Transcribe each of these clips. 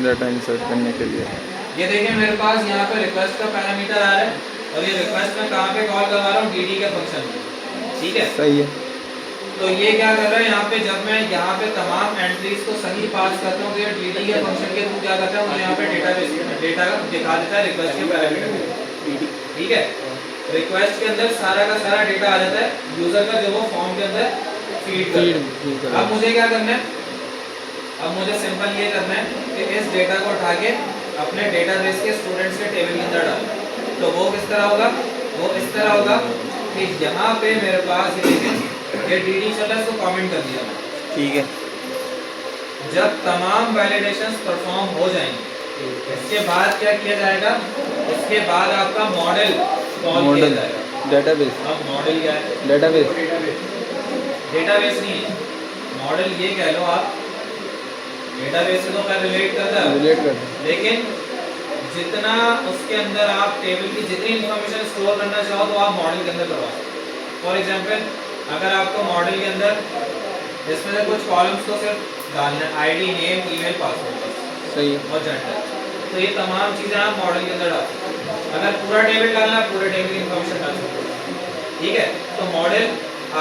Data insert करने के लिए। ये देखिए मेरे पास यहाँ पे रिक्वेस्ट का पैरामीटर आ रहा है और ये रिक्वेस्ट मैं कहाँ पे कॉल करवा रहा हूँ, डीडी के फंक्शन में, ठीक है। सही है। तो ये क्या कर रहा है यहाँ पे, जब मैं यहाँ पे तमाम एंट्रीज को सही पास करता हूँ तो ये डीडी के फंक्शन के थ्रू क्या करता है, मुझे यहाँ पे डेटा दिखा देता है रिक्वेस्ट के पैरामीटर में, ठीक है। रिक्वेस्ट के अंदर सारा का सारा डेटा आ जाता है यूजर का, जो वो फॉर्म के अंदर फीड कर। अब मुझे क्या करना है, अब मुझे सिंपल ये करना है कि इस डेटा को उठा के अपने डेटाबेस के स्टूडेंट्स के टेबल के अंदर डालना। तो वो किस तरह होगा, वो इस तरह होगा कि यहाँ पे मेरे पास ये देखें, ये डीडी चल रहा है, इसको कमेंट कर दिया मैं, ठीक है। जब तमाम वैलिडेशंस परफॉर्म हो जाएंगे इसके बाद क्या किया जाएगा, इसके बाद आपका मॉडल कॉल किया जाएगा। डेटाबेस, अब मॉडल क्या है, डेटाबेस, डेटाबेस नहीं है मॉडल, ये कह लो आप। डेटाबेस से तो खैर रिलेट करता है, लेकिन जितना उसके अंदर आप टेबल की जितनी इंफॉर्मेशन स्टोर करना चाहो तो आप मॉडल के अंदर करवा सकते। फॉर एग्जांपल अगर आपको मॉडल के अंदर इसमें से कुछ कॉलम्स को सिर्फ डालना है, आईडी, नेम, ईमेल, पासवर्ड, सही और जेंडर, तो ये तमाम चीज़ें आप मॉडल के अंदर डाल सकते हैं। अगर पूरा टेबल डालना है, पूरे टेबल की इंफॉर्मेशन डाल सकते हैं, ठीक है। तो मॉडल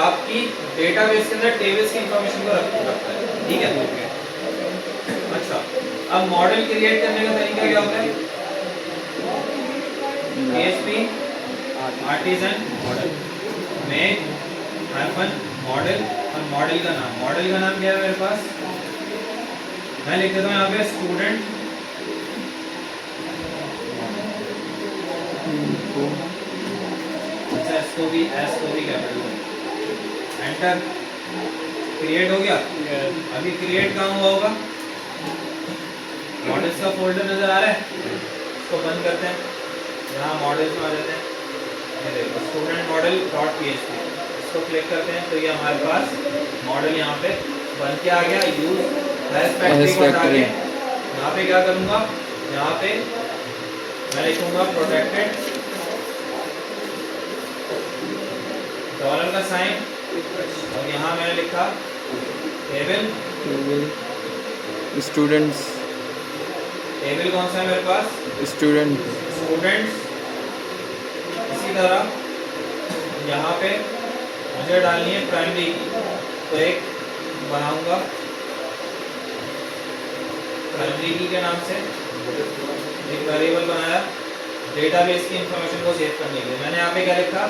आपकी डेटाबेस के अंदर टेबल्स की इंफॉर्मेशन को रखता है, ठीक है। अच्छा, अब मॉडल क्रिएट करने का तरीका क्या होता है, PHP आर्टिजन मॉडल में मॉडल और मॉडल का नाम क्या है मेरे पास, मैं लिख देता हूँ यहाँ पे स्टूडेंट। अच्छा, इसको भी कैपिटल, एंटर, क्रिएट हो गया। अभी क्रिएट कहाँ हुआ होगा, मॉडल्स का फोल्डर नजर आ रहा है, इसको बंद करते हैं, यहाँ मॉडल्स में आ जाते हैं, ये देखो स्टूडेंट मॉडल डॉट PHP, इसको क्लिक करते हैं तो ये हमारे पास मॉडल यहाँ पे बन के आ गया। यूज हैश फैक्ट्री को हटा के यहाँ पे क्या करूँगा, यहाँ पे मैं लिखूंगा प्रोटेक्टेड, डॉलर का साइन, और यहाँ मैंने लिखा टेबल स्टूडेंट्स। टेबल कौन सा है मेरे पास, स्टूडेंट्स। इसी तरह यहाँ पे मुझे डालनी है प्राइमरी की, तो एक बनाऊंगा प्राइमरी की के नाम से एक वेरिएबल बनाया डेटाबेस की इंफॉर्मेशन को सेव करने के लिए। मैंने यहाँ पे क्या लिखा,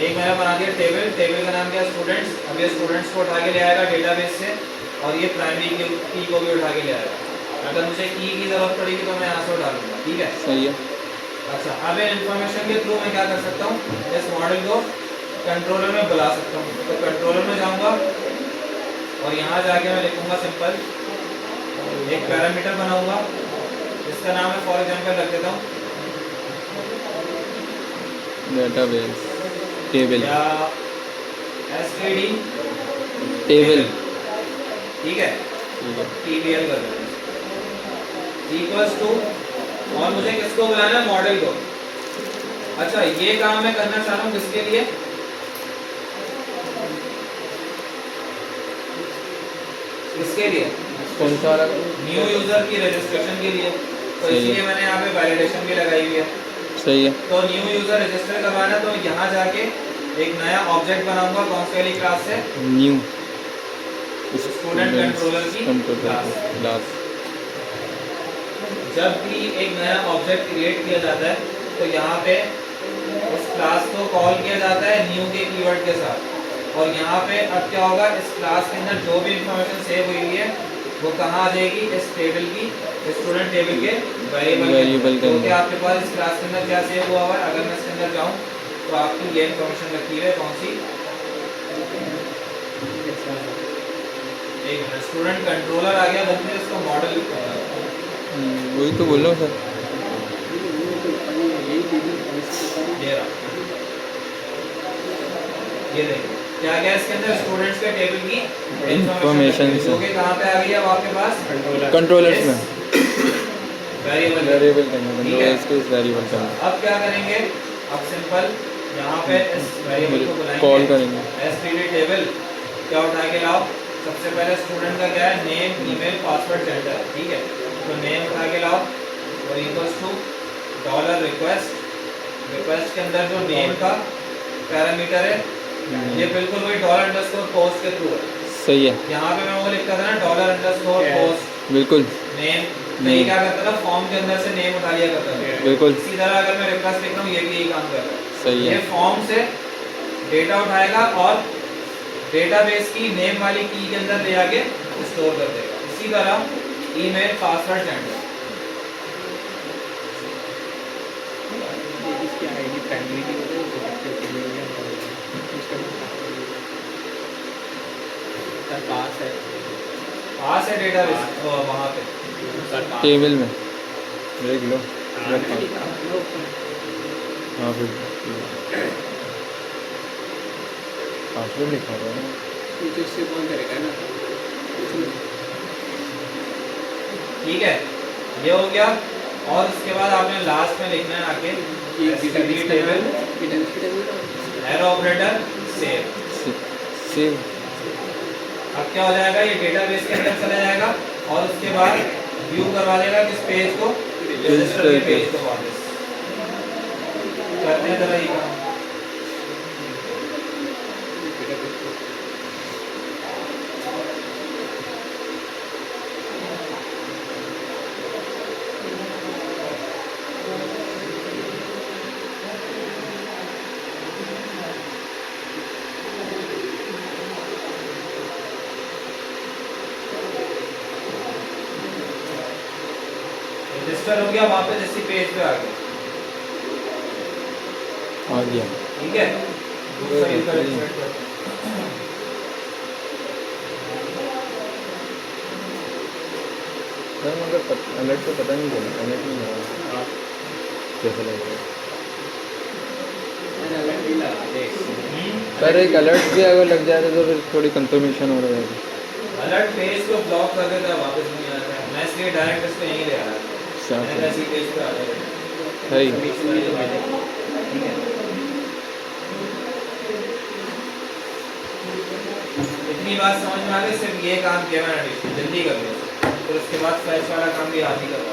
एक मैंने बना दिया टेबल का नाम क्या, स्टूडेंट्स। अब ये स्टूडेंट्स को उठा के ले आएगा डेटाबेस से, और ये प्राइमरी की को भी उठा के ले आएगा। अगर मुझे की जरूरत पड़ेगी तो मैं यहाँ से डालूंगा, ठीक है, सही है। अच्छा, अब इन्फॉर्मेशन के थ्रू मैं क्या कर सकता हूँ, इस मॉडल को कंट्रोलर में बुला सकता हूँ। तो कंट्रोलर में जाऊँगा और यहाँ जाके मैं लिखूंगा सिंपल, एक पैरामीटर बनाऊंगा, इसका नाम है फॉर एग्जांपल रख देता हूँ डेटाबेस टेबल या STD टेबल, ठीक है, TBL कर देता हूँ इक्वल्स टू, और मुझे किसको बुलाना है, मॉडल को। अच्छा, ये काम मैं करना चाह रहा हूँ किसके लिए, किसके लिए, कौन सा वाला, न्यू यूजर की रजिस्ट्रेशन के लिए। तो इसलिए मैंने यहाँ पे वैलिडेशन भी लगाई हुई है। सही है। तो न्यू यूजर रजिस्टर करवाना, तो यहाँ जाके एक नया ऑब्जेक्ट बनाऊंगा, कौन सी वाली क्लास से, न्यू स्टूडेंट कंट्रोलर की क्लास। जब भी एक नया ऑब्जेक्ट क्रिएट किया जाता है तो यहाँ पे उस क्लास को कॉल किया जाता है न्यू के कीवर्ड के साथ, और यहाँ पे अब क्या होगा, इस क्लास के अंदर जो भी इंफॉर्मेशन सेव हुई है वो कहाँ आ जाएगी, इस टेबल की, स्टूडेंट टेबल के वेरिएबल के अंदर। आपके पास इस क्लास के अंदर क्या सेव हुआ हुआ है, अगर मैं इसके अंदर जाऊँ तो आपकी ये इंफॉर्मेशन रखी है, कौन सी, एक स्टूडेंट कंट्रोलर आ गया, बल्कि इसको मॉडल, वही तो बोल रहा हूँ सर। ये देखो क्या क्या इसके अंदर, स्टूडेंट्स के टेबल की इंफॉर्मेशन जो कि कहाँ पे आ गई है, अब आपके पास कंट्रोलर्स में, वेरिएबल के अंदर, कंट्रोलर्स के इस वेरिएबल के अंदर। अब क्या करेंगे, अब सिंपल यहाँ पे इस वेरिएबल को बुलाएंगे, कॉल करेंगे, STD टेबल क्या उठा के लाओ, सबसे पहले स्टूडेंट का क्या है, नेम, ईमेल, पासवर्ड, जेंडर, ठीक है। तो नेम उठा के लाओ और equals to dollar request. Request के अंदर जो नेम का पैरामीटर है ये बिल्कुल वही डॉलर अंडरस्कोर पोस्ट के थ्रू है। सही है। यहाँ पे मैं वो लिखता था ना डॉलर अंडरस्कोर पोस्ट बिल्कुल नेम, नहीं क्या करता था फॉर्म के अंदर से नेम उठा लिया करता था। बिल्कुल इसी तरह अगर मैं रिक्वेस्ट लिख रहा हूँ ये भी यही काम कर रहा है। सही ये है। फॉर्म से डेटा उठाएगा और डेटाबेस की नेम वाली की के अंदर ले जाके स्टोर कर देगा। इसी तरह ईमेल पासवर्ड जेंडर इसकी आईडी प्राइमरी की वजह से पास है डेटाबेस वहाँ पे टेबल में देख लो। हाँ फिर पासवर्ड लिखा हुआ है। इससे कौन करेगा ना। ठीक है, ये हो गया। और उसके बाद आपने लास्ट में लिखना है आके table arrow operator save. Save अब क्या हो जाएगा, ये डेटाबेस के अंदर चला जाएगा और उसके बाद व्यू करवा देगा किस पेज को, रजिस्टर के पेज को वापस करते हैं जरा ये काम। रजिस्टर हो गया, वापस इसी पेज पे आ गया। आ गया। ठीक है, दूसरा इसका रिफ्रेश करते हैं। मगर अलर्ट तो पता नहीं चला, अलर्ट नहीं लगा कैसे लगेगा। सर एक अलर्ट भी अगर लग जाए तो फिर थोड़ी कंफर्मेशन हो जाएगी। अलर्ट पेज को ब्लॉक कर देता है, वापस नहीं आता है। मैं इसलिए डायरेक्ट इसको यहीं ले आ रहा हूँ, मैं ऐसी पेज पे आ जाएगा। सही। ठीक है, इतनी बात समझ में आ गई। सिर्फ ये काम किया मैंने, जल्दी कर लो, फिर उसके बाद फैच वाला काम भी हाथ ही करवा।